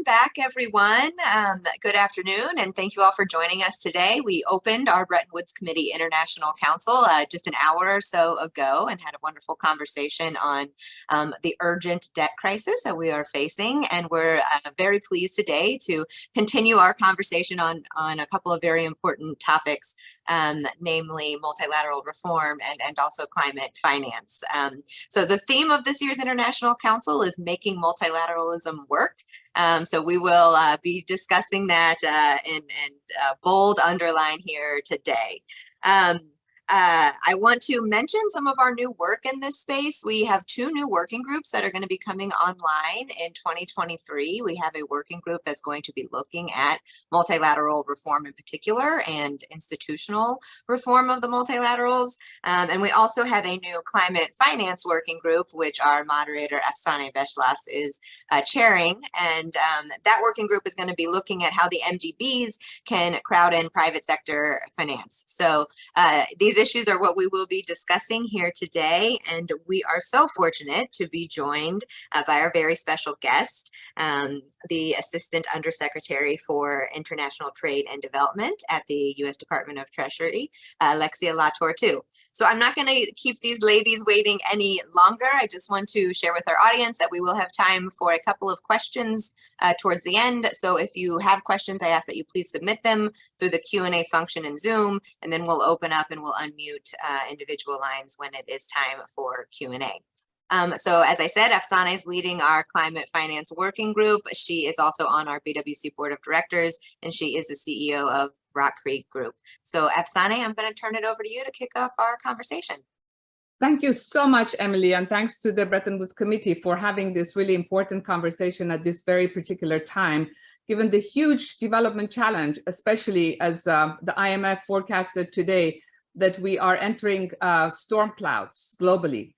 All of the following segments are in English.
back, everyone. Good afternoon, and thank you all for joining us today. We opened our Bretton Woods Committee International Council just an hour or so ago and had a wonderful conversation on the urgent debt crisis that we are facing. And we're very pleased today to continue our conversation on a couple of very important topics, namely multilateral reform and also climate finance. So the theme of this year's International Council is making multilateralism work. So we will be discussing that in bold underline here today. I want to mention some of our new work in this space. We have two new working groups that are going to be coming online in 2023. We have a working group that's going to be looking at multilateral reform in particular and institutional reform of the multilaterals. And we also have a new climate finance working group, which our moderator Afsaneh Beschloss is chairing. And that working group is going to be looking at how the MDBs can crowd in private sector finance. So these issues are what we will be discussing here today, and we are so fortunate to be joined by our very special guest, the Assistant Undersecretary for International Trade and Development at the U.S. Department of Treasury, Alexia Latortue. So I'm not going to keep these ladies waiting any longer. I just want to share with our audience that we will have time for a couple of questions towards the end. So if you have questions, I ask that you please submit them through the Q&A function in Zoom, and then we'll open up and we'll unmute individual lines when it is time for Q&A. So as I said, Afsaneh is leading our climate finance working group. She is also on our BWC board of directors, and she is the CEO of Rock Creek Group. So Afsaneh, I'm going to turn it over to you to kick off our conversation. Thank you so much, Emily, and thanks to the Bretton Woods Committee for having this really important conversation at this very particular time, given the huge development challenge, especially as the IMF forecasted today that we are entering storm clouds globally.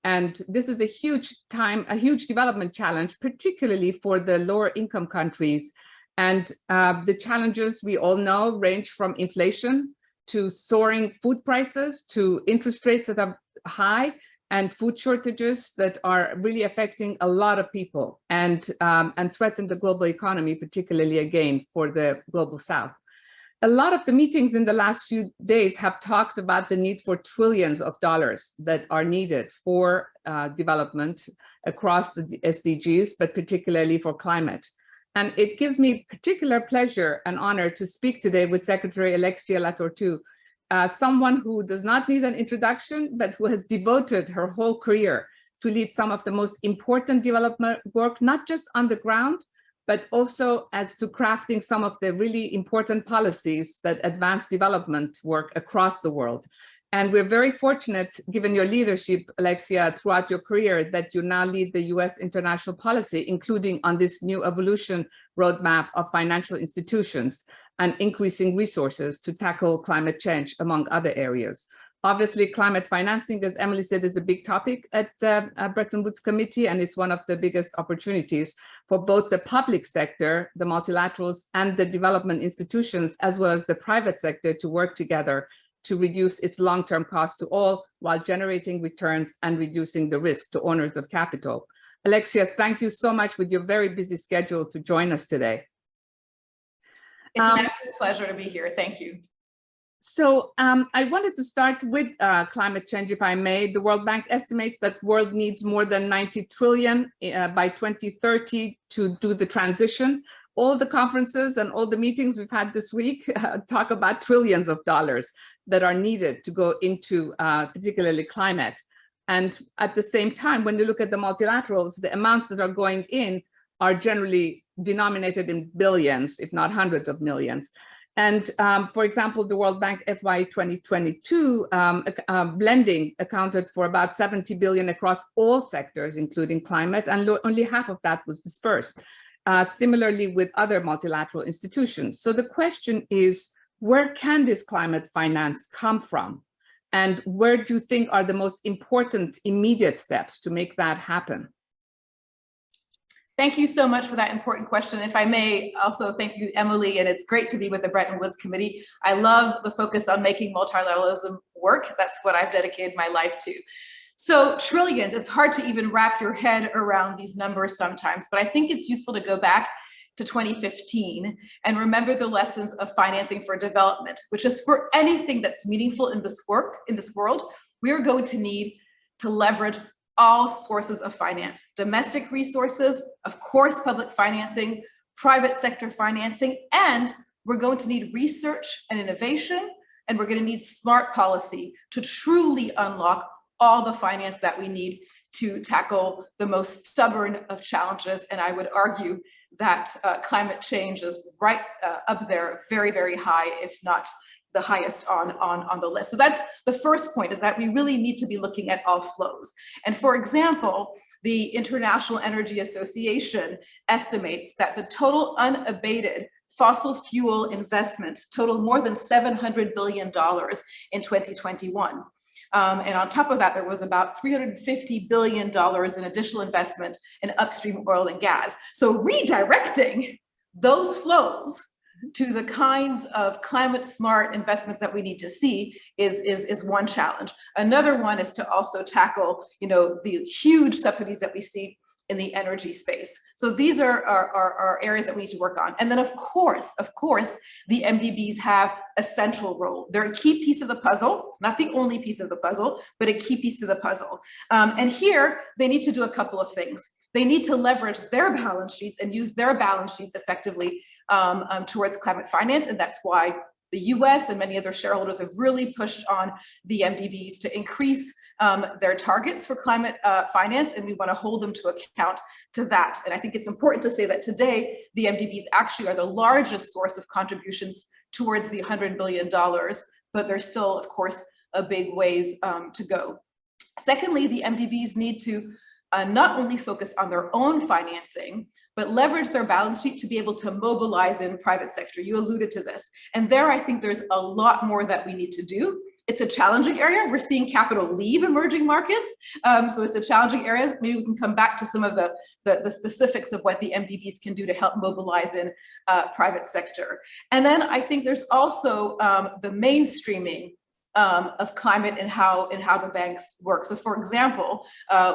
And this is a huge development challenge, particularly for the lower income countries. And the challenges we all know range from inflation to soaring food prices to interest rates that are high and food shortages that are really affecting a lot of people and threaten the global economy, particularly again for the global South. A lot of the meetings in the last few days have talked about the need for trillions of dollars that are needed for development across the SDGs, but particularly for climate. And it gives me particular pleasure and honor to speak today with Secretary Alexia Latortue, someone who does not need an introduction, but who has devoted her whole career to lead some of the most important development work, not just on the ground, but also as to crafting some of the really important policies that advance development work across the world. And we're very fortunate, given your leadership, Alexia, throughout your career, that you now lead the US international policy, including on this new evolution roadmap of financial institutions and increasing resources to tackle climate change, among other areas. Obviously, climate financing, as Emily said, is a big topic at the Bretton Woods Committee, and it's one of the biggest opportunities for both the public sector, the multilaterals, and the development institutions, as well as the private sector, to work together to reduce its long-term cost to all while generating returns and reducing the risk to owners of capital. Alexia, thank you so much with your very busy schedule to join us today. It's an absolute pleasure to be here. Thank you. So I wanted to start with climate change, if I may. The World Bank estimates that the world needs more than 90 trillion by 2030 to do the transition. All the conferences and all the meetings we've had this week talk about trillions of dollars that are needed to go into particularly climate. And at the same time, when you look at the multilaterals, the amounts that are going in are generally denominated in billions, if not hundreds of millions. And for example, the World Bank FY 2022 blending accounted for about 70 billion across all sectors, including climate, and only half of that was dispersed. Similarly with other multilateral institutions. So the question is, where can this climate finance come from? And where do you think are the most important immediate steps to make that happen? Thank you so much for that important question. If I may also thank you, Emily, and it's great to be with the Bretton Woods Committee. I love the focus on making multilateralism work. That's what I've dedicated my life to. So trillions, it's hard to even wrap your head around these numbers sometimes, but I think it's useful to go back to 2015 and remember the lessons of financing for development, which is for anything that's meaningful in this world, we're going to need to leverage all sources of finance, domestic resources, of course, public financing, private sector financing, and we're going to need research and innovation, and we're going to need smart policy to truly unlock all the finance that we need to tackle the most stubborn of challenges. And I would argue that climate change is right up there, very, very high, if not the highest on the list. So that's the first point, is that we really need to be looking at all flows. And for example, the International Energy Association estimates that the total unabated fossil fuel investments total more than $700 billion in 2021. And on top of that, there was about $350 billion in additional investment in upstream oil and gas. So redirecting those flows to the kinds of climate smart investments that we need to see is one challenge. Another one is to also tackle, the huge subsidies that we see in the energy space. So these are areas that we need to work on. And then of course, the MDBs have a central role. They're a key piece of the puzzle, not the only piece of the puzzle, but a key piece of the puzzle. And here they need to do a couple of things. They need to leverage their balance sheets and use their balance sheets effectively towards climate finance. And that's why the US and many other shareholders have really pushed on the MDBs to increase their targets for climate finance, and we want to hold them to account to that. And I think it's important to say that today, the MDBs actually are the largest source of contributions towards the $100 billion, but there's still, of course, a big ways to go. Secondly, the MDBs need to not only focus on their own financing, but leverage their balance sheet to be able to mobilize in private sector. You alluded to this. And there, I think there's a lot more that we need to do. It's a challenging area. We're seeing capital leave emerging markets. So it's a challenging area. Maybe we can come back to some of the specifics of what the MDBs can do to help mobilize in private sector. And then I think there's also the mainstreaming of climate and how the banks work. So for example,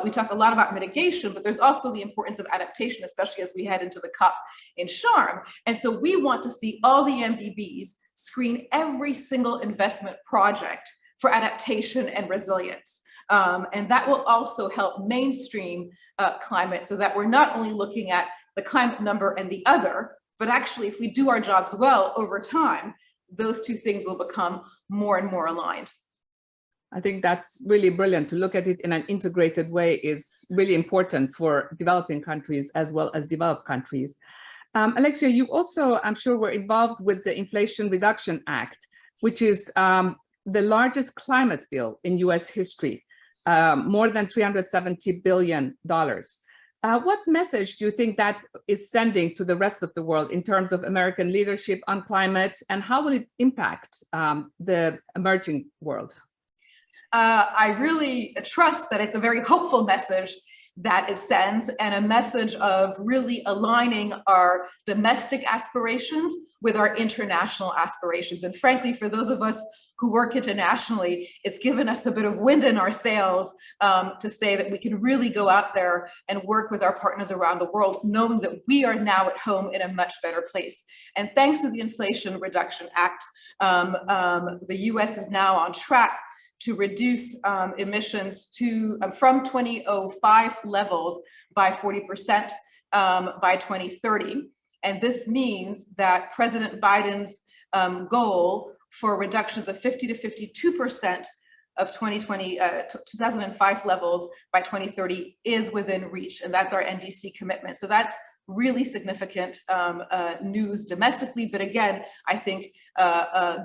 we talk a lot about mitigation, but there's also the importance of adaptation, especially as we head into the COP in Sharm. And so we want to see all the MDBs screen every single investment project for adaptation and resilience. And that will also help mainstream climate, so that we're not only looking at the climate number and the other, but actually if we do our jobs well over time, those two things will become more and more aligned. I think that's really brilliant. To look at it in an integrated way is really important for developing countries as well as developed countries. Alexia, you also, I'm sure, were involved with the Inflation Reduction Act, which is the largest climate bill in US history, more than $370 billion. What message do you think that is sending to the rest of the world in terms of American leadership on climate, and how will it impact the emerging world? I really trust that it's a very hopeful message that it sends, and a message of really aligning our domestic aspirations with our international aspirations. And frankly, for those of us who work internationally, it's given us a bit of wind in our sails to say that we can really go out there and work with our partners around the world, knowing that we are now at home in a much better place. And thanks to the Inflation Reduction Act, the US is now on track to reduce emissions from 2005 levels by 40% by 2030. And this means that President Biden's goal for reductions of 50 to 52% of 2005 levels by 2030 is within reach, and that's our NDC commitment. So that's really significant news domestically, but again, I think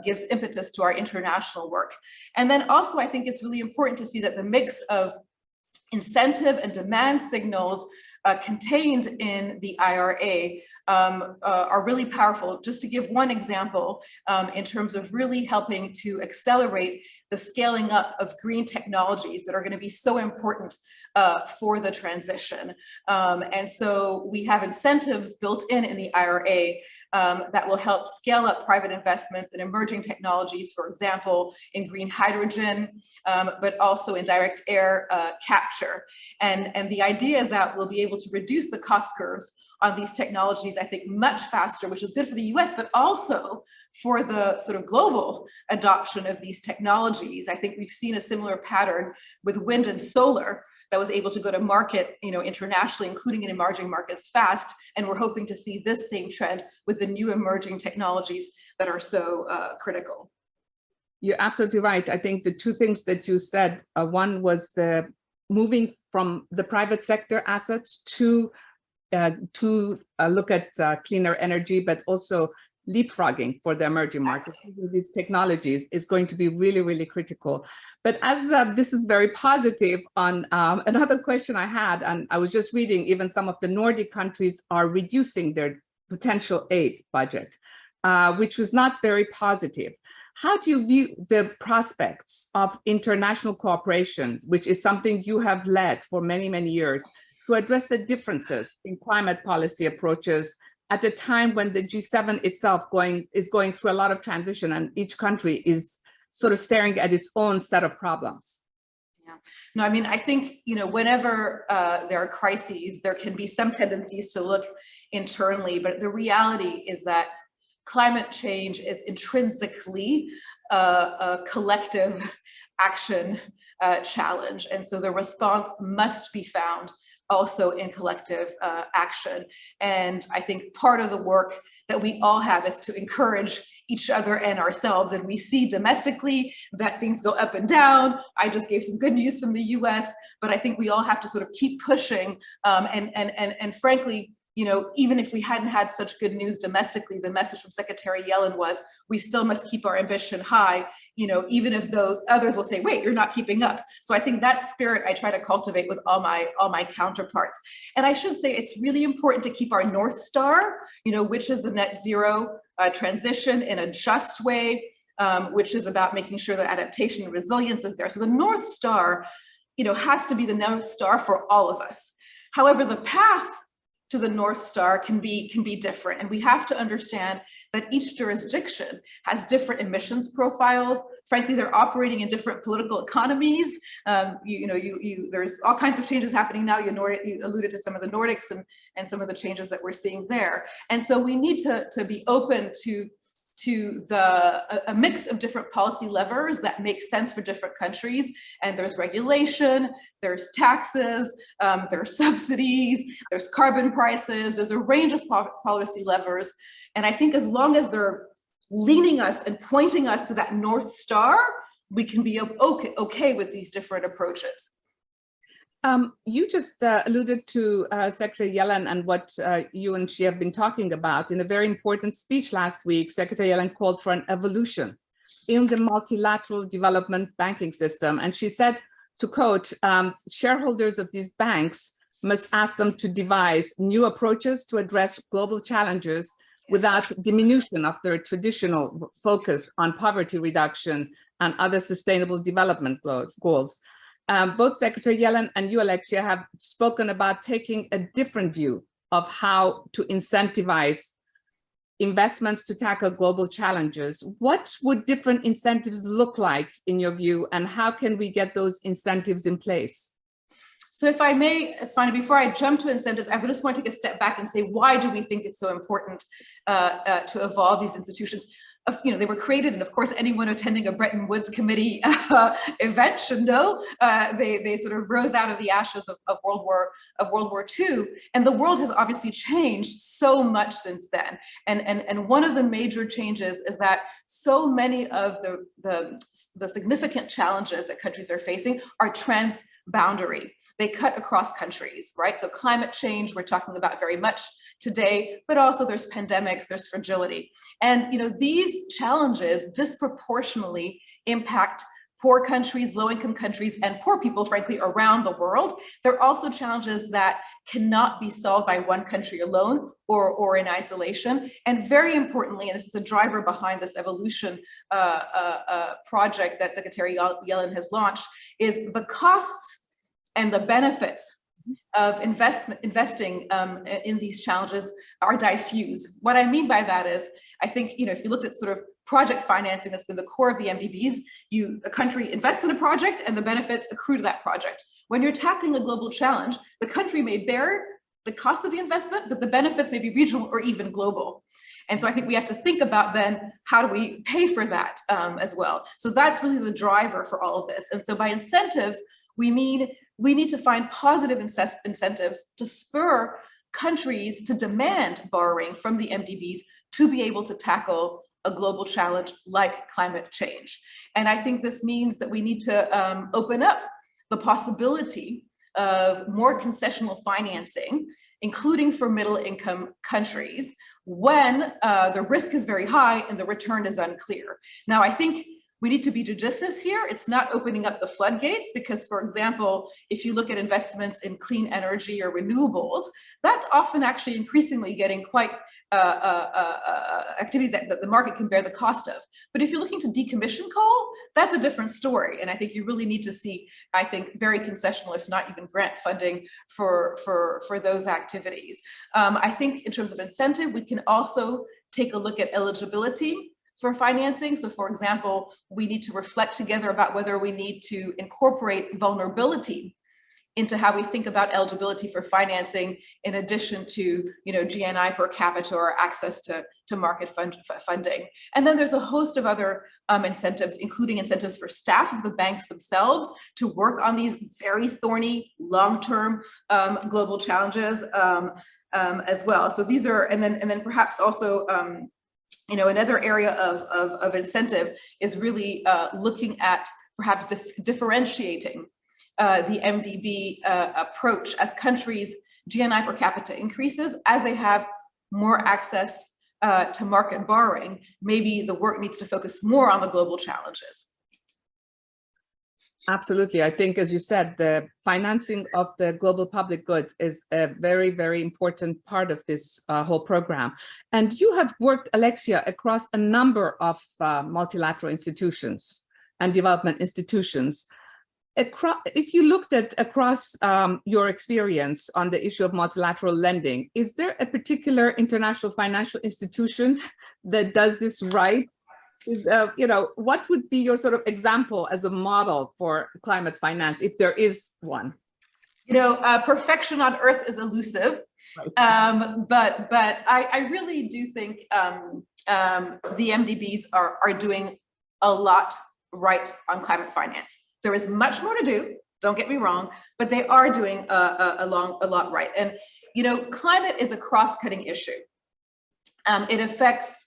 gives impetus to our international work. And then also, I think it's really important to see that the mix of incentive and demand signals contained in the IRA are really powerful. Just to give one example, in terms of really helping to accelerate the scaling up of green technologies that are going to be so important for the transition. And so we have incentives built in the IRA that will help scale up private investments in emerging technologies, for example, in green hydrogen, but also in direct air capture. And the idea is that we'll be able to reduce the cost curves on these technologies, I think, much faster, which is good for the US, but also for the sort of global adoption of these technologies. I think we've seen a similar pattern with wind and solar that was able to go to market, internationally, including in emerging markets fast. And we're hoping to see this same trend with the new emerging technologies that are so critical. You're absolutely right. I think the two things that you said, one was the moving from the private sector assets to look at cleaner energy, but also leapfrogging for the emerging markets. These technologies is going to be really, really critical. But as this is very positive on another question I had, and I was just reading, even some of the Nordic countries are reducing their potential aid budget, which was not very positive. How do you view the prospects of international cooperation, which is something you have led for many, many years, to address the differences in climate policy approaches at a time when the G7 itself is going through a lot of transition and each country is sort of staring at its own set of problems? Yeah. No, I mean, I think, whenever there are crises, there can be some tendencies to look internally, but the reality is that climate change is intrinsically a collective action challenge. And so the response must be found also in collective action. And I think part of the work that we all have is to encourage each other and ourselves. And we see domestically that things go up and down. I just gave some good news from the US, but I think we all have to sort of keep pushing. And frankly, even if we hadn't had such good news domestically, the message from Secretary Yellen was, we still must keep our ambition high, even if though others will say, wait, you're not keeping up. So I think that spirit I try to cultivate with all my counterparts. And I should say it's really important to keep our North Star, which is the net zero transition in a just way, which is about making sure that adaptation and resilience is there. So the North Star, has to be the North Star for all of us. However, the path to the North Star can be different. And we have to understand that each jurisdiction has different emissions profiles. Frankly, they're operating in different political economies. There's all kinds of changes happening now. You alluded to some of the Nordics and some of the changes that we're seeing there. And so we need to be open to a mix of different policy levers that make sense for different countries. And there's regulation, there's taxes, there's subsidies, there's carbon prices, there's a range of policy levers. And I think as long as they're leaning us and pointing us to that North Star, we can be okay with these different approaches. You just alluded to Secretary Yellen and what you and she have been talking about. In a very important speech last week, Secretary Yellen called for an evolution in the multilateral development banking system. And she said, to quote, shareholders of these banks must ask them to devise new approaches to address global challenges without diminution of their traditional focus on poverty reduction and other sustainable development goals. Both Secretary Yellen and you, Alexia, have spoken about taking a different view of how to incentivize investments to tackle global challenges. What would different incentives look like in your view, and how can we get those incentives in place? So if I may, Asfaneh, before I jump to incentives, I just want to take a step back and say, why do we think it's so important to evolve these institutions? They were created, and of course, anyone attending a Bretton Woods Committee event should know they sort of rose out of the ashes of World War II, and the world has obviously changed so much since then. And one of the major changes is that so many of the significant challenges that countries are facing are transboundary. They cut across countries, right? So climate change, we're talking about very much today, but also there's pandemics, there's fragility. And these challenges disproportionately impact poor countries, low-income countries, and poor people, frankly, around the world. They're also challenges that cannot be solved by one country alone or in isolation. And very importantly, and this is a driver behind this evolution project that Secretary Yellen has launched, is the costs and the benefits of investing in these challenges are diffuse. What I mean by that is, I think, if you look at sort of project financing that's been the core of the MDBs, the country invests in a project and the benefits accrue to that project. When you're tackling a global challenge, the country may bear the cost of the investment, but the benefits may be regional or even global. And so I think we have to think about then, how do we pay for that as well? So that's really the driver for all of this. And so by incentives, we mean we need to find positive incentives to spur countries to demand borrowing from the MDBs to be able to tackle a global challenge like climate change. And I think this means that we need to open up the possibility of more concessional financing, including for middle-income countries, when the risk is very high and the return is unclear. Now, I think we need to be judicious here. It's not opening up the floodgates because, for example, if you look at investments in clean energy or renewables, that's often actually increasingly getting quite activities that the market can bear the cost of. But if you're looking to decommission coal, that's a different story. And I think you really need to see, I think, very concessional, if not even grant funding for those activities. I think in terms of incentive, we can also take a look at eligibility for financing. So for example, we need to reflect together about whether we need to incorporate vulnerability into how we think about eligibility for financing, in addition to, GNI per capita or access to market funding. And then there's a host of other incentives, including incentives for staff of the banks themselves to work on these very thorny, long-term global challenges as well. So these are, and then perhaps also, another area of incentive is really looking at perhaps differentiating the MDB approach as countries' GNI per capita increases, as they have more access to market borrowing. Maybe the work needs to focus more on the global challenges. Absolutely. I think, as you said, the financing of the global public goods is a very, very important part of this whole program. And you have worked, Alexia, across a number of multilateral institutions and development institutions. If you looked at across your experience on the issue of multilateral lending, is there a particular international financial institution that does this right? What would be your sort of example as a model for climate finance, if there is one? Perfection on earth is elusive, right. But I really do think the MDBs are doing a lot right on climate finance. There is much more to do, don't get me wrong, but they are doing a lot right. And, climate is a cross-cutting issue. It affects,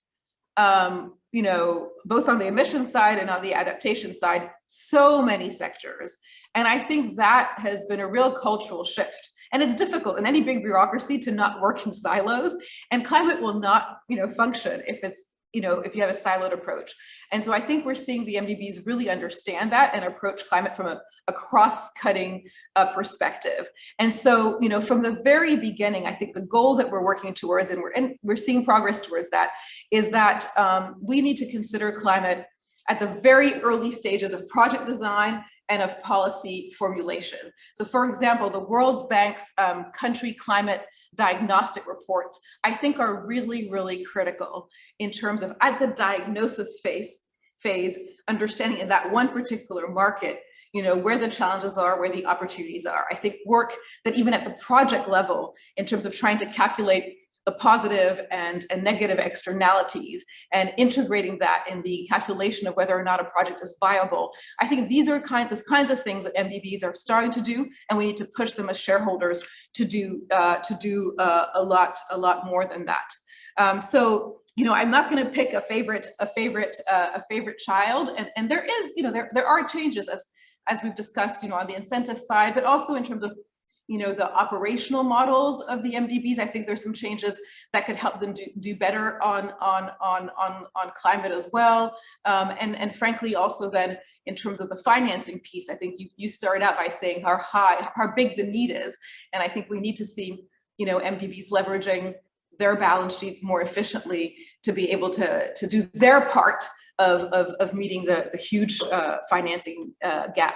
both on the emission side and on the adaptation side, so many sectors. And I think that has been a real cultural shift. And it's difficult in any big bureaucracy to not work in silos, and climate will not, function if it's, if you have a siloed approach. And so I think we're seeing the MDBs really understand that and approach climate from a cross-cutting perspective. And so, from the very beginning, I think the goal that we're working towards, and we're seeing progress towards that, is that we need to consider climate at the very early stages of project design and of policy formulation. So for example, the World Bank's country climate diagnostic reports, I think, are really, really critical in terms of, at the diagnosis phase, understanding in that one particular market, where the challenges are, where the opportunities are. I think work that even at the project level, in terms of trying to calculate the positive and negative externalities and integrating that in the calculation of whether or not a project is viable. I think these are the kinds of things that MDBs are starting to do, and we need to push them as shareholders to do a lot more than that. So I'm not going to pick a favorite child, and there is there are changes as we've discussed on the incentive side, but also in terms of the operational models of the MDBs. I think there's some changes that could help them do better on climate as well. And frankly, also then in terms of the financing piece, I think you started out by saying how big the need is. And I think we need to see, MDBs leveraging their balance sheet more efficiently to be able to do their part of meeting the huge financing gap.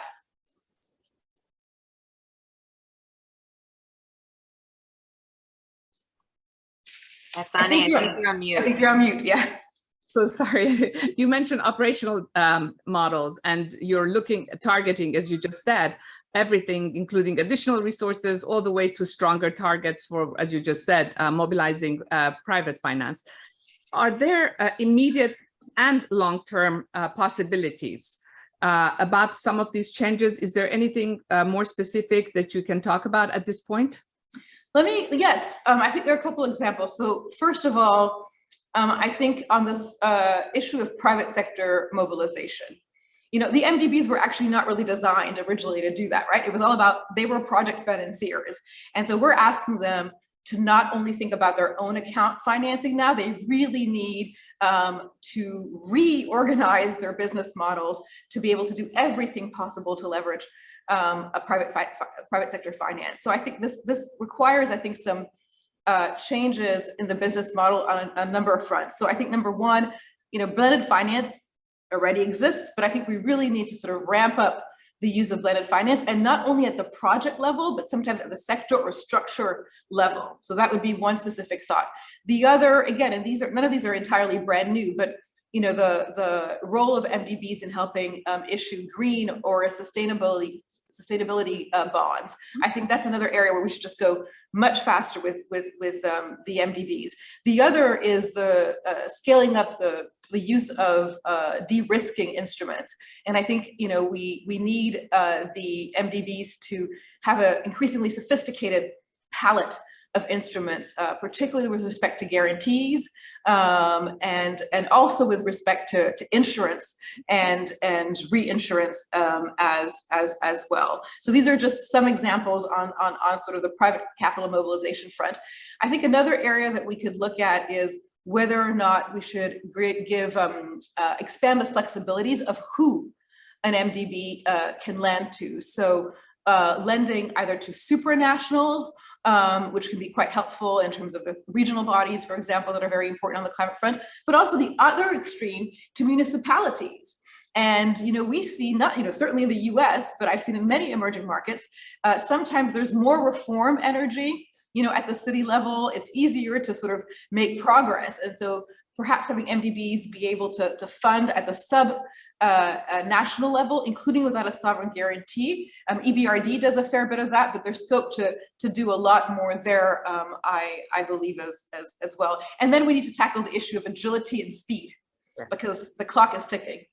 Afsaneh, I think you're on mute. I think you're on mute, yeah. So sorry, you mentioned operational models, and you're targeting, as you just said, everything, including additional resources, all the way to stronger targets for, as you just said, mobilizing private finance. Are there immediate and long-term possibilities about some of these changes? Is there anything more specific that you can talk about at this point? Yes, I think there are a couple examples. So first of all, I think on this issue of private sector mobilization, the MDBs were actually not really designed originally to do that, right? It was all about, they were project financiers. And so we're asking them to not only think about their own account financing now, they really need to reorganize their business models to be able to do everything possible to leverage a private sector finance. So I think this requires, I think, some changes in the business model on a number of fronts. So I think number one, blended finance already exists, but I think we really need to sort of ramp up the use of blended finance, and not only at the project level, but sometimes at the sector or structure level. So that would be one specific thought. The other, again, and none of these are entirely brand new, but the role of MDBs in helping issue green or sustainability bonds. I think that's another area where we should just go much faster with the MDBs. The other is the scaling up the use of de-risking instruments. And I think we need the MDBs to have an increasingly sophisticated palette of instruments, particularly with respect to guarantees, and also with respect to insurance and reinsurance as well. So these are just some examples on sort of the private capital mobilization front. I think another area that we could look at is whether or not we should expand the flexibilities of who an MDB can lend to. So lending either to supranationals, which can be quite helpful in terms of the regional bodies, for example, that are very important on the climate front, but also the other extreme to municipalities. And we see not, certainly in the US, but I've seen in many emerging markets, sometimes there's more reform energy, at the city level. It's easier to sort of make progress. And so perhaps having MDBs be able to fund at the sub-national level, including without a sovereign guarantee. EBRD does a fair bit of that, but there's scope to do a lot more there, I believe, as well. And then we need to tackle the issue of agility and speed, because the clock is ticking.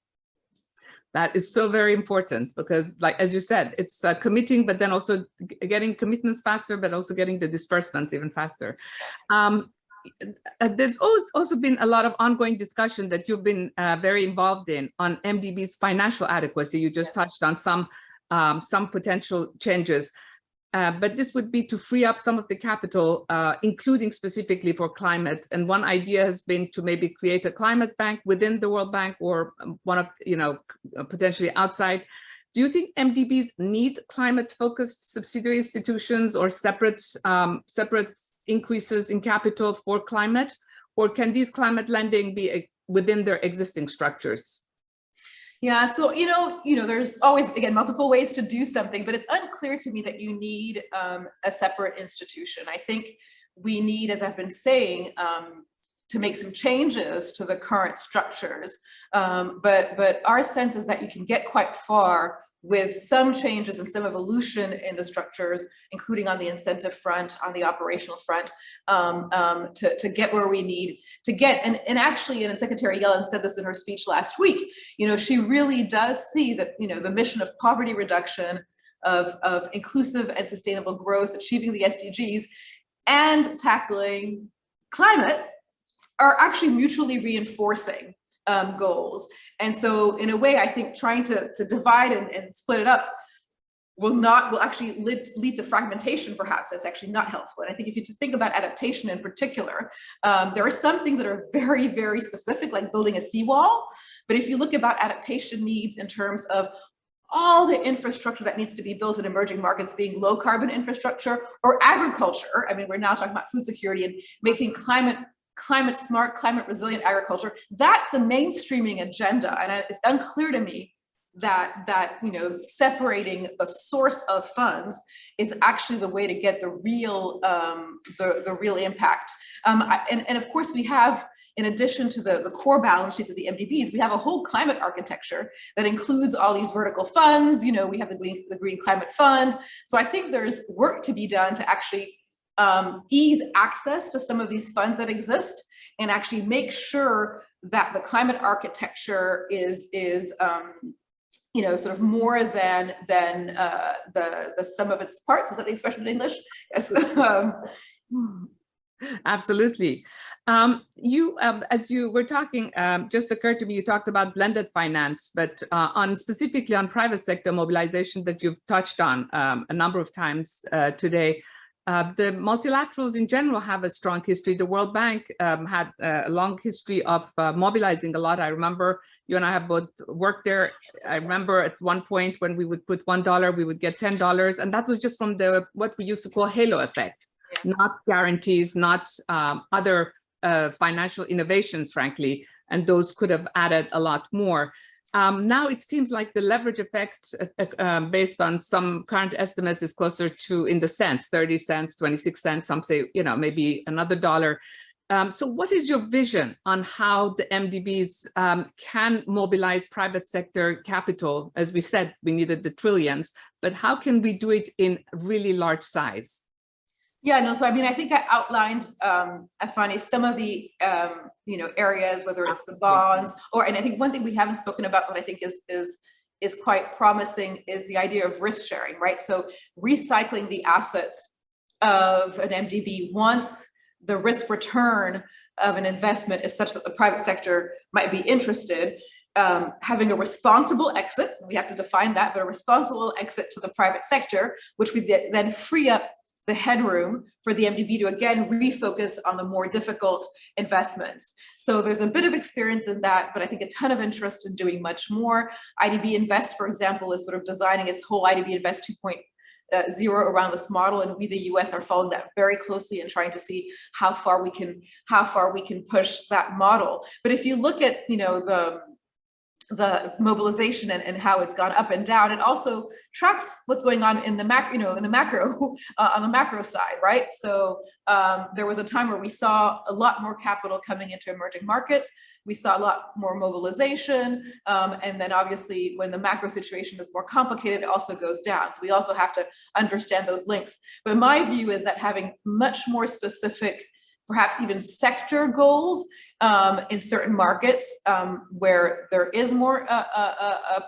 That is so very important, because, like, as you said, it's committing, but then also getting commitments faster, but also getting the disbursements even faster. There's also been a lot of ongoing discussion that you've been very involved in on MDB's financial adequacy. You just touched on some potential changes, but this would be to free up some of the capital, including specifically for climate. And one idea has been to maybe create a climate bank within the World Bank, or one of, potentially outside. Do you think MDBs need climate-focused subsidiary institutions or separate increases in capital for climate, or can these climate lending be within their existing structures? Yeah, so there's always, again, multiple ways to do something, but it's unclear to me that you need a separate institution. I think we need, as I've been saying, to make some changes to the current structures, but our sense is that you can get quite far with some changes and some evolution in the structures, including on the incentive front, on the operational front, to get where we need to get. And actually, and Secretary Yellen said this in her speech last week, she really does see that, the mission of poverty reduction, of inclusive and sustainable growth, achieving the SDGs, and tackling climate are actually mutually reinforcing goals. And so in a way, I think trying to divide and split it up will actually lead to fragmentation, perhaps. That's actually not helpful. And I think if you think about adaptation in particular, there are some things that are very, very specific, like building a seawall. But if you look about adaptation needs in terms of all the infrastructure that needs to be built in emerging markets being low carbon infrastructure or agriculture, I mean, we're now talking about food security and making climate smart, climate resilient agriculture, that's a mainstreaming agenda. And it's unclear to me that separating the source of funds is actually the way to get the real impact. And of course we have in addition to the core balance sheets of the MDBs, we have a whole climate architecture that includes all these vertical funds. You know, we have the Green Climate Fund. So I think there's work to be done to actually ease access to some of these funds that exist, and actually make sure that the climate architecture is you know, sort of more than the sum of its parts. Is that the expression in English? Yes. Absolutely. You, as you were talking, just occurred to me, you talked about blended finance, but specifically on private sector mobilization that you've touched on a number of times today. The multilaterals in general have a strong history. The World Bank had a long history of mobilizing a lot. I remember you and I have both worked there. I remember at one point when we would put $1, we would get $10, and that was just from what we used to call halo effect, not guarantees, not other financial innovations, frankly, and those could have added a lot more. Now it seems like the leverage effect based on some current estimates is closer to, in the cents, 30 cents, 26 cents, some say, you know, maybe another dollar. So what is your vision on how the MDBs can mobilize private sector capital? As we said, we needed the trillions, but how can we do it in really large size? Yeah, no, so I mean, I think I outlined, Assaneh, some of the, you know, areas, whether it's the bonds, and I think one thing we haven't spoken about, but I think is quite promising, is the idea of risk sharing, right? So recycling the assets of an MDB once the risk return of an investment is such that the private sector might be interested, having a responsible exit, we have to define that, but a responsible exit to the private sector, which we then free up the headroom for the MDB to again refocus on the more difficult investments. So there's a bit of experience in that, but I think a ton of interest in doing much more. IDB Invest, for example, is sort of designing its whole IDB Invest 2.0 around this model, and we, the US, are following that very closely and trying to see how far we can push that model. But if you look at, you know, the mobilization and how it's gone up and down, it also tracks what's going on in the macro on the macro side, right? So there was a time where we saw a lot more capital coming into emerging markets. We saw a lot more mobilization, and then obviously when the macro situation is more complicated, it also goes down. So we also have to understand those links. But my view is that having much more specific, perhaps even sector goals in certain markets where there is more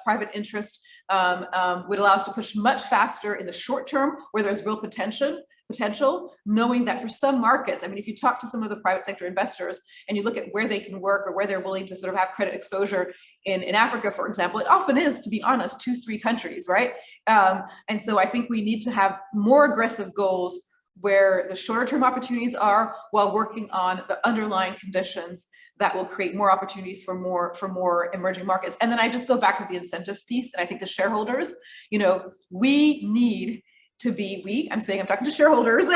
private interest would allow us to push much faster in the short term where there's real potential, knowing that for some markets, I mean, if you talk to some of the private sector investors and you look at where they can work or where they're willing to sort of have credit exposure in Africa, for example, it often is, to be honest, 2-3 countries, right? And so I think we need to have more aggressive goals where the shorter term opportunities are, while working on the underlying conditions that will create more opportunities for more emerging markets. And then I just go back to the incentives piece, and I think the shareholders, you know, we need to be, I'm talking to shareholders,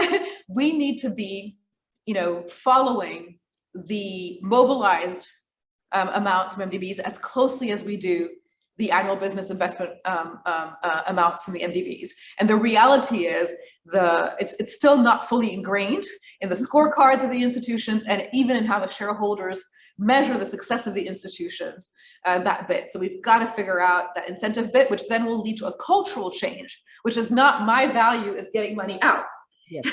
we need to be, you know, following the mobilized amounts from MDBs as closely as we do the annual business investment amounts from the MDBs. And the reality is it's still not fully ingrained in the scorecards of the institutions and even in how the shareholders measure the success of the institutions, that bit. So we've got to figure out that incentive bit, which then will lead to a cultural change, which is not my value is getting money out. Yes.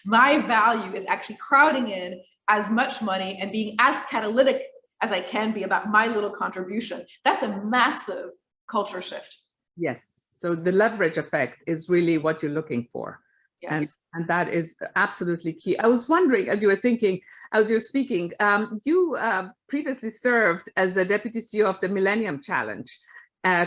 My value is actually crowding in as much money and being as catalytic as I can be about my little contribution. That's a massive culture shift. Yes. So the leverage effect is really what you're looking for. Yes. And that is absolutely key. I was wondering, as you were thinking, as you were speaking, you previously served as the deputy CEO of the Millennium Challenge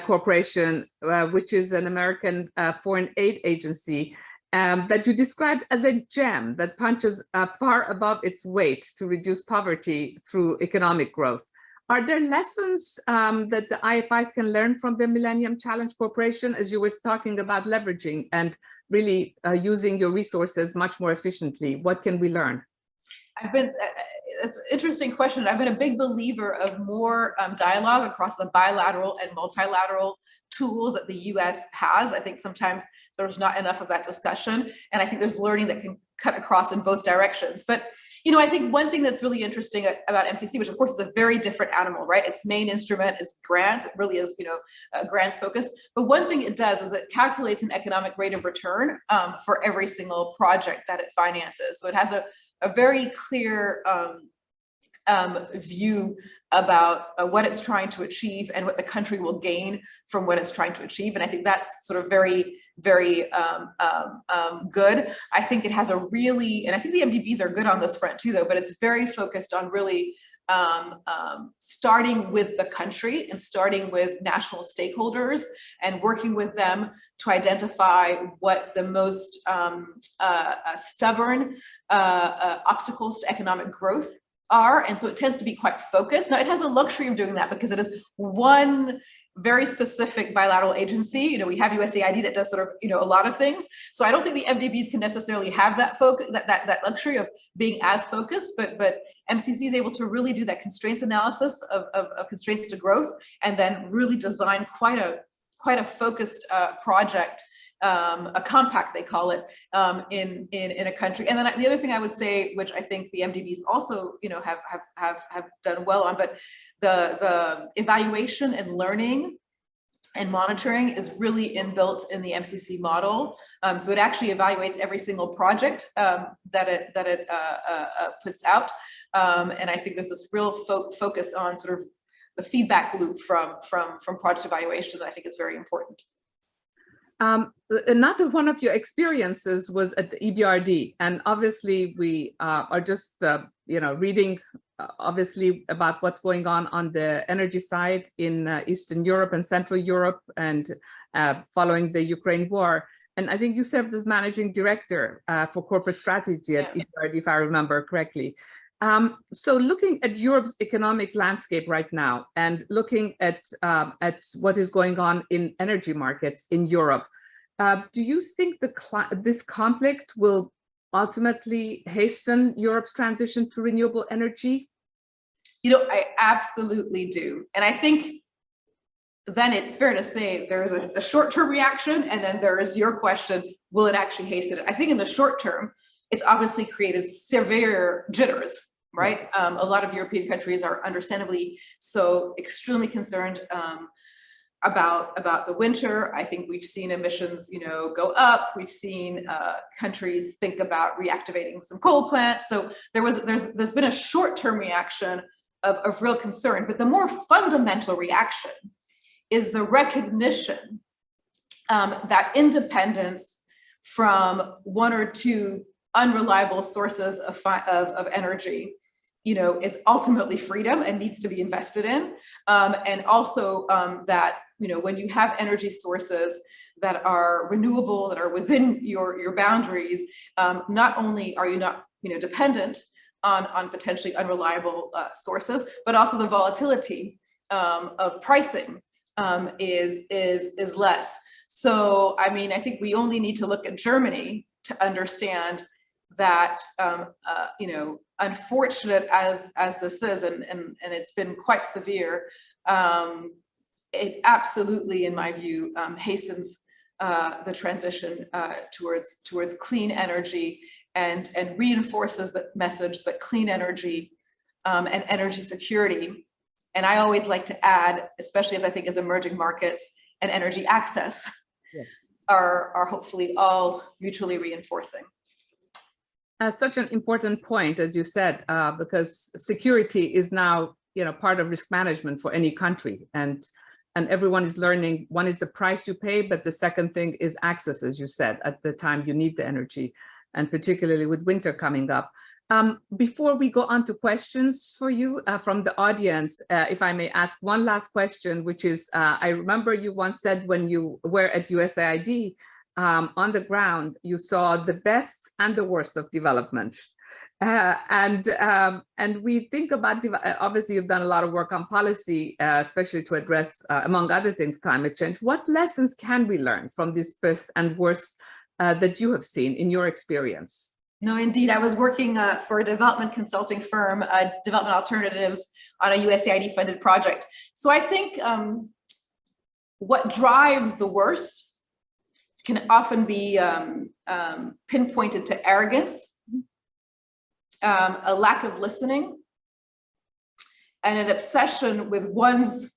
Corporation, which is an American foreign aid agency that you described as a gem that punches far above its weight to reduce poverty through economic growth. Are there lessons that the IFIs can learn from the Millennium Challenge Corporation, as you were talking about leveraging and really using your resources much more efficiently? What can we learn? It's an interesting question. I've been a big believer of more dialogue across the bilateral and multilateral tools that the US has. I think sometimes there's not enough of that discussion. And I think there's learning that can cut across in both directions. But I think one thing that's really interesting about MCC, which of course is a very different animal, right? Its main instrument is grants. It really is, grants focused. But one thing it does is it calculates an economic rate of return for every single project that it finances. So it has a very clear view about what it's trying to achieve and what the country will gain from what it's trying to achieve. And I think that's sort of very, very good. I think it has a really, and I think the MDBs are good on this front too, though, but it's very focused on really starting with the country and starting with national stakeholders and working with them to identify what the most stubborn obstacles to economic growth are. And so it tends to be quite focused. Now it has a luxury of doing that because it is one very specific bilateral agency. We have USAID that does sort of, a lot of things. So I don't think the MDBs can necessarily have that focus, that luxury of being as focused, but MCC is able to really do that constraints analysis of constraints to growth and then really design quite a focused project, a compact they call it, in a country. And then the other thing I would say, which I think the MDBs also have done well on, but the evaluation and learning and monitoring is really inbuilt in the MCC model. So it actually evaluates every single project that it puts out, and I think there's this real focus on sort of the feedback loop from project evaluation that I think is very important. Another one of your experiences was at the EBRD, and obviously we are just reading obviously about what's going on the energy side in Eastern Europe and Central Europe, and following the Ukraine war. And I think you served as managing director for corporate strategy at EBRD, if I remember correctly. So looking at Europe's economic landscape right now and looking at what is going on in energy markets in Europe, do you think this conflict will ultimately hasten Europe's transition to renewable energy? I absolutely do. And I think then it's fair to say there's a short-term reaction, and then there is your question, will it actually hasten it? I think in the short term, it's obviously created severe jitters, right? A lot of European countries are understandably so extremely concerned about the winter. I think we've seen emissions, go up. We've seen countries think about reactivating some coal plants. So there's been a short-term reaction of real concern, but the more fundamental reaction is the recognition that independence from one or two unreliable sources of energy, is ultimately freedom and needs to be invested in. And also that, when you have energy sources that are renewable, that are within your boundaries, not only are you not, dependent on potentially unreliable sources, but also the volatility of pricing is less. So, I mean, I think we only need to look at Germany to understand that, unfortunate as this is, and it's been quite severe, it absolutely, in my view, hastens the transition towards clean energy and reinforces the message that clean energy and energy security, and I always like to add, especially as I think as emerging markets and energy access, are hopefully all mutually reinforcing. Such an important point, as you said, because security is now, part of risk management for any country, and everyone is learning. One is the price you pay, but the second thing is access, as you said, at the time you need the energy, and particularly with winter coming up. Before we go on to questions for you from the audience, if I may ask one last question, which is, I remember you once said when you were at USAID, on the ground, you saw the best and the worst of development. And we think about, obviously you've done a lot of work on policy, especially to address, among other things, climate change. What lessons can we learn from this best and worst that you have seen in your experience? No, indeed. I was working for a development consulting firm, Development Alternatives, on a USAID funded project. So I think what drives the worst can often be pinpointed to arrogance a lack of listening, and an obsession with one's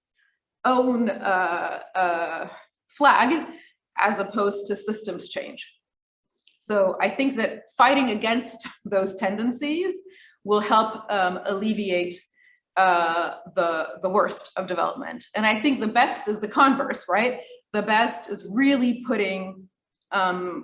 own flag as opposed to systems change. So I think that fighting against those tendencies will help alleviate the worst of development. And I think the best is the converse, right? The best is really putting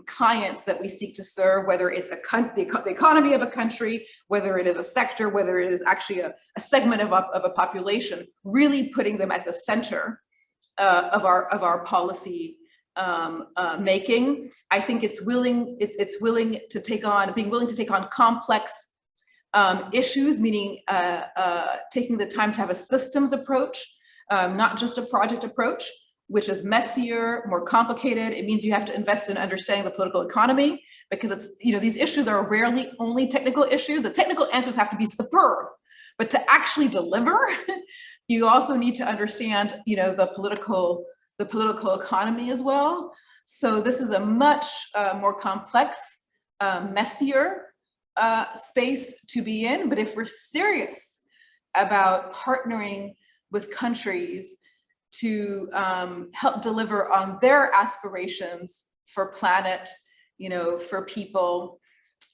clients that we seek to serve, whether it's the economy of a country, whether it is a sector, whether it is actually a segment of a population, really putting them at the center of our policy making. I think it's willing to take on complex issues, meaning taking the time to have a systems approach, not just a project approach, which is messier, more complicated. It means you have to invest in understanding the political economy, because it's, these issues are rarely only technical issues. The technical answers have to be superb, but to actually deliver, you also need to understand, the political economy as well. So this is a much more complex, messier space to be in. But if we're serious about partnering with countries to help deliver on their aspirations for planet, for people,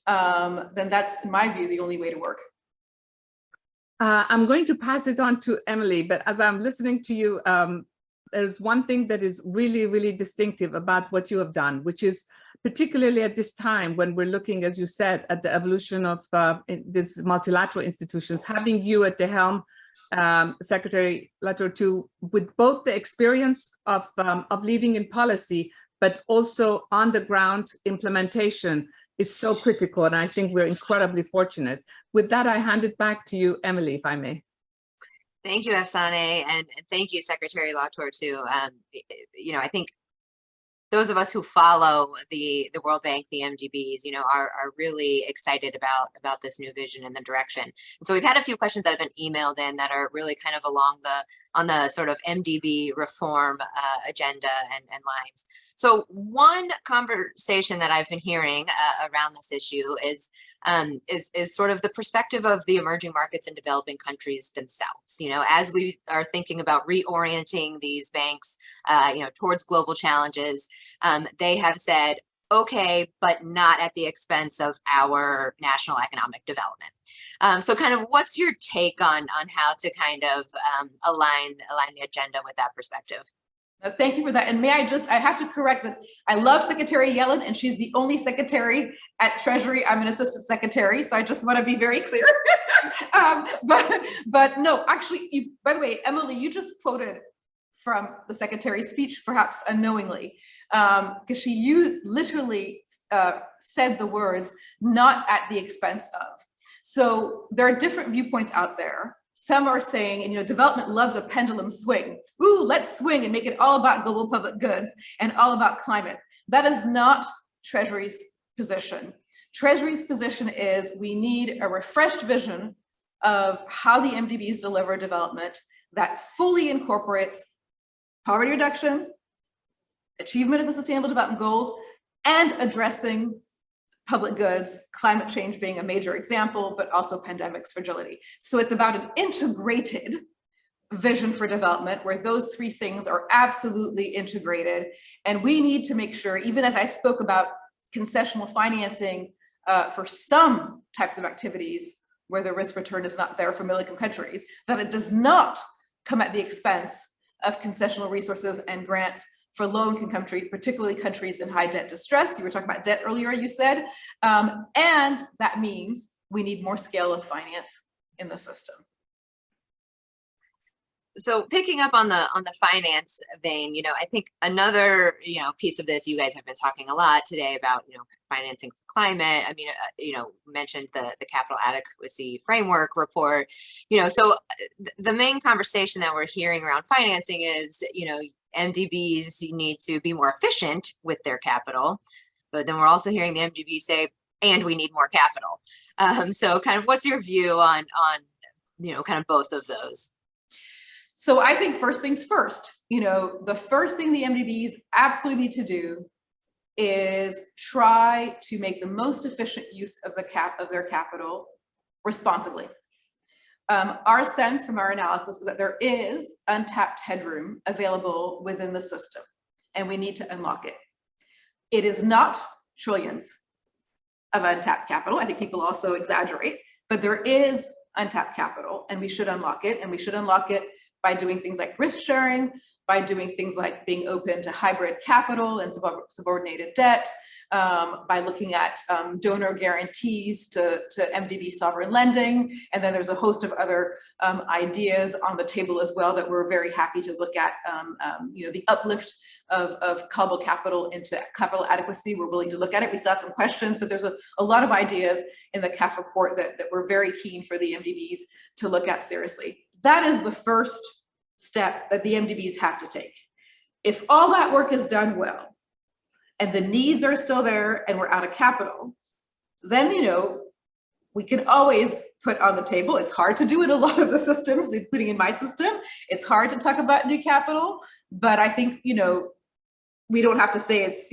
then that's, in my view, the only way to work. I'm going to pass it on to Emily, but as I'm listening to you, there's one thing that is really, really distinctive about what you have done, which is particularly at this time when we're looking, as you said, at the evolution of these multilateral institutions, having you at the helm, Secretary Latortue, with both the experience of leading in policy, but also on the ground implementation is so critical. And I think we're incredibly fortunate. With that, I hand it back to you, Emily, if I may. Thank you, Afsaneh, and thank you, Secretary Latortue. I think those of us who follow the World Bank, the MDBs, are really excited about this new vision and the direction. And so we've had a few questions that have been emailed in that are really kind of on the sort of MDB reform agenda and lines. So one conversation that I've been hearing around this issue is sort of the perspective of the emerging markets and developing countries themselves. As we are thinking about reorienting these banks, towards global challenges, they have said, okay, but not at the expense of our national economic development. So kind of what's your take on how to kind of align the agenda with that perspective? Thank you for that. And I have to correct that I love Secretary Yellen, and she's the only secretary at Treasury. I'm an assistant secretary, so I just want to be very clear. But no, actually, by the way, Emily, you just quoted from the secretary's speech, perhaps unknowingly, because she literally said the words, not at the expense of. So there are different viewpoints out there. Some are saying, development loves a pendulum swing. Ooh, let's swing and make it all about global public goods and all about climate. That is not Treasury's position. Treasury's position is we need a refreshed vision of how the MDBs deliver development that fully incorporates poverty reduction, achievement of the Sustainable Development Goals, and addressing public goods, climate change being a major example, but also pandemics, fragility. So it's about an integrated vision for development where those three things are absolutely integrated. And we need to make sure, even as I spoke about concessional financing for some types of activities where the risk return is not there for middle-income countries, that it does not come at the expense of concessional resources and grants for low-income countries, particularly countries in high debt distress. You were talking about debt earlier, you said. And that means we need more scale of finance in the system. So picking up on the finance vein, I think another, piece of this, you guys have been talking a lot today about, financing for climate. I mean, mentioned the capital adequacy framework report, so the main conversation that we're hearing around financing is, MDBs need to be more efficient with their capital, but then we're also hearing the MDB say, and we need more capital. So kind of what's your view on kind of both of those? So I think first things first, the first thing the MDBs absolutely need to do is try to make the most efficient use of their capital responsibly. Our sense from our analysis is that there is untapped headroom available within the system, and we need to unlock it. It is not trillions of untapped capital. I think people also exaggerate, but there is untapped capital, and we should unlock it. And we should unlock it by doing things like risk sharing, by doing things like being open to hybrid capital and subordinated debt, by looking at donor guarantees to MDB sovereign lending. And then there's a host of other ideas on the table as well that we're very happy to look at. The uplift of callable capital into capital adequacy. We're willing to look at it. We still have some questions, but there's a lot of ideas in the CAF report that we're very keen for the MDBs to look at seriously. That is the first step that the MDBs have to take. If all that work is done well, and the needs are still there and we're out of capital, then, we can always put on the table. It's hard to do in a lot of the systems, including in my system. It's hard to talk about new capital, but I think, we don't have to say it's,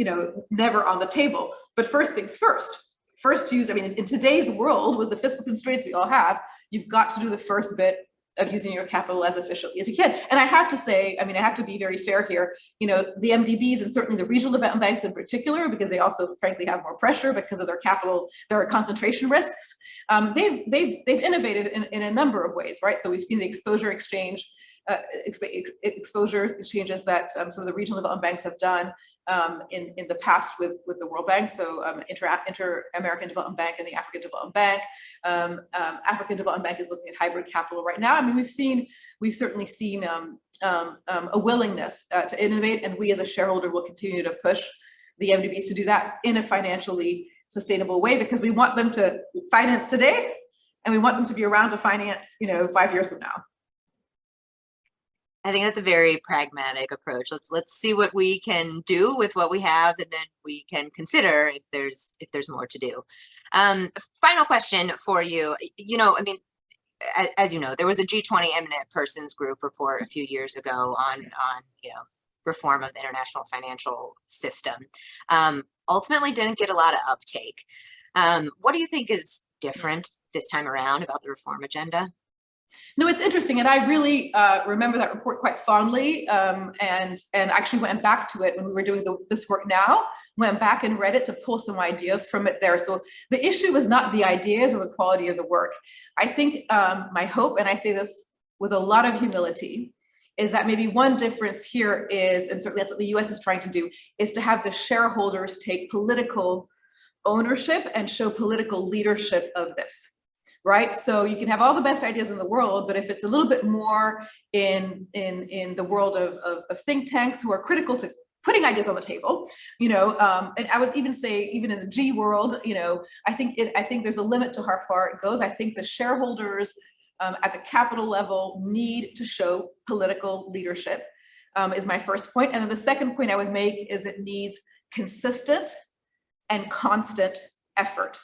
never on the table. But first things first. First in today's world, with the fiscal constraints we all have, you've got to do the first bit of using your capital as efficiently as you can. And I have to say, I have to be very fair here, the MDBs and certainly the regional development banks in particular, because they also frankly have more pressure because of their capital, their concentration risks. They've innovated in a number of ways, right? So we've seen the exposure exchange, exposure exchanges that some of the regional development banks have done in the past with the World Bank. So Inter-American Development Bank and the African Development Bank. African Development Bank is looking at hybrid capital right now. We've certainly seen a willingness to innovate, and we as a shareholder will continue to push the MDBs to do that in a financially sustainable way, because we want them to finance today, and we want them to be around to finance, 5 years from now. I think that's a very pragmatic approach. Let's see what we can do with what we have, and then we can consider if there's more to do. Final question for you. As you know, there was a G20 Eminent Persons Group report a few years ago on reform of the international financial system. Ultimately, didn't get a lot of uptake. What do you think is different this time around about the reform agenda? No, it's interesting, and I really remember that report quite fondly, and actually went back to it when we were doing this work now, went back and read it to pull some ideas from it there. So the issue was not the ideas or the quality of the work. I think my hope, and I say this with a lot of humility, is that maybe one difference here is, and certainly that's what the US is trying to do, is to have the shareholders take political ownership and show political leadership of this. Right, so you can have all the best ideas in the world, but if it's a little bit more in the world of think tanks who are critical to putting ideas on the table, and I would even say, even in the G world, I think there's a limit to how far it goes. I think the shareholders at the capital level need to show political leadership, is my first point. And then the second point I would make is it needs consistent and constant effort.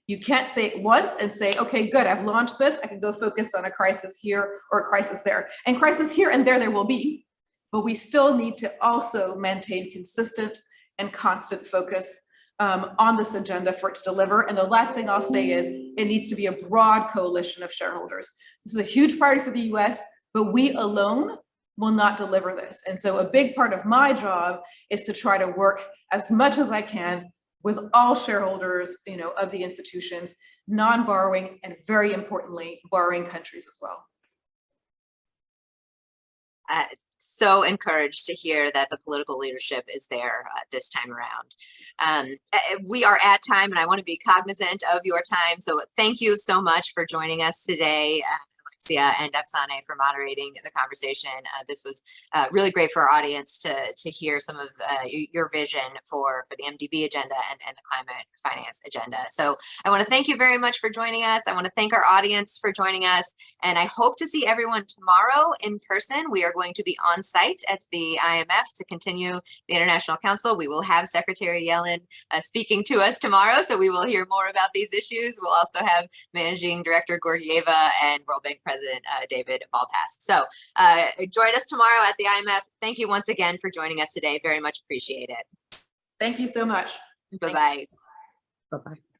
You can't say it once and say, okay, good, I've launched this, I can go focus on a crisis here or a crisis there. And crisis here and there will be, but we still need to also maintain consistent and constant focus on this agenda for it to deliver. And the last thing I'll say is it needs to be a broad coalition of shareholders. This is a huge priority for the US, but we alone will not deliver this. And so a big part of my job is to try to work as much as I can with all shareholders, of the institutions, non-borrowing, and very importantly, borrowing countries as well. So encouraged to hear that the political leadership is there this time around. We are at time, and I want to be cognizant of your time. So thank you so much for joining us today. Alexia and Afsaneh for moderating the conversation. This was really great for our audience to hear some of your vision for the MDB agenda and the climate finance agenda. So I want to thank you very much for joining us. I want to thank our audience for joining us, and I hope to see everyone tomorrow in person. We are going to be on site at the IMF to continue the International Council. We will have Secretary Yellen speaking to us tomorrow, so we will hear more about these issues. We'll also have Managing Director Georgieva and World Bank President David Malpass. So join us tomorrow at the IMF. Thank you once again for joining us today. Very much appreciate it. Thank you so much. Bye-bye. Bye-bye.